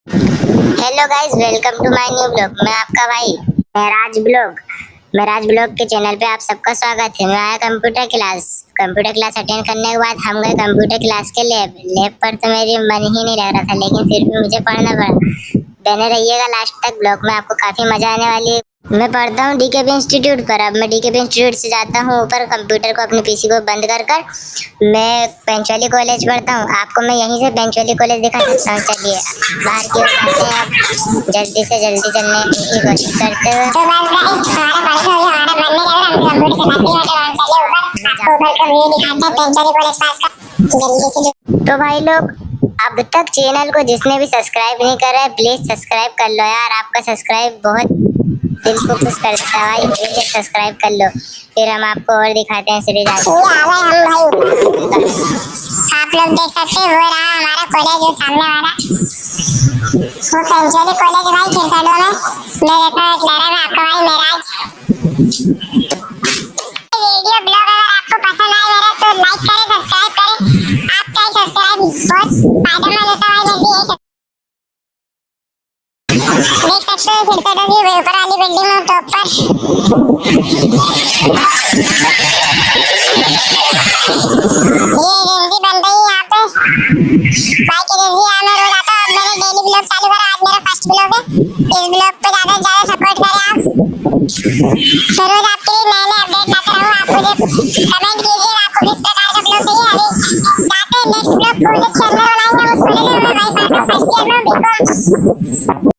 Hello guys, welcome to my new blog. मैं आपका भाई महराज ब्लॉग के चैनल पे आप सबका स्वागत है। मैं आया कंप्यूटर क्लास अटेंड करने के बाद हम गए कंप्यूटर क्लास के लैब पर। तो मेरी मन ही नहीं लग रहा था, लेकिन फिर भी मुझे पढ़ना पड़ा। बने रहिएगा लास्ट तक, ब्लॉग में आपको काफ़ी मज़ा आने वाली है। मैं पढ़ता हूँ डीकेपी इंस्टीट्यूट पर। अब मैं डीकेपी इंस्टीट्यूट से जाता हूँ ऊपर, कंप्यूटर को अपने पीसी को बंद कर मैं पेंचुअली कॉलेज पढ़ता हूँ। आपको मैं यहीं से पेंचुअली कॉलेज दिखा सकता हूँ। चलिए बाहर की ओर चलते हैं। आप जल्दी से जल्दी चलने की कोशिश करते हुए। तो बस गाइस, हमारा पढ़ाई हो गया, हमारा बनने लगा। हम कंप्यूटर से पेंचुअली कॉलेज पास का जल्दी से। तो भाई लोग, अब तक चैनल को जिसने भी सब्सक्राइब नहीं करा है, प्लीज सब्सक्राइब कर लो यार। आपका सब्सक्राइब बहुत दिल को खुश कर देता है भाई। प्लीज सब्सक्राइब कर लो, फिर हम आपको और दिखाते हैं सीरीज। आप लोग देख सकते हैं, वो रहा हमारा कॉलेज, जो सामने वाला वो पेंचुअली कॉलेज भाई खिरसडो में। मैं रहता हूँ क्लारा में, आपका भाई महराज। वीडियो ब्लॉग अगर आपको पसंद आए मेरा, तो लाइक करें, सब्सक्राइब करें। आपका सब्सक्राइब बहुत फायदेमंद होता है। देख सकते हो खिड़सडो की ऊपर वाली बिल्डिंग में टॉप पर ये एजेंसी बन रही है यहाँ पे। बाइक एजेंसी यहाँ मैं रोज आता हूँ। अब मैंने डेली ब्लॉग चालू करा, आज मेरा फर्स्ट ब्लॉग है। इस ब्लॉग पे ज्यादा से ज्यादा सपोर्ट करें आप। मैं रोज आपके लिए नए नए अपडेट लाता रहूँ। आप मुझे कमेंट कीजिए आपको किस प्रकार का ब्लॉग चाहिए। अभी जाते हैं नेक्स्ट ब्लॉग कॉलेज के अंदर बनाएंगे। उस कॉलेज में मैं भाई पढ़ता हूँ, फर्स्ट ईयर में बीकॉम।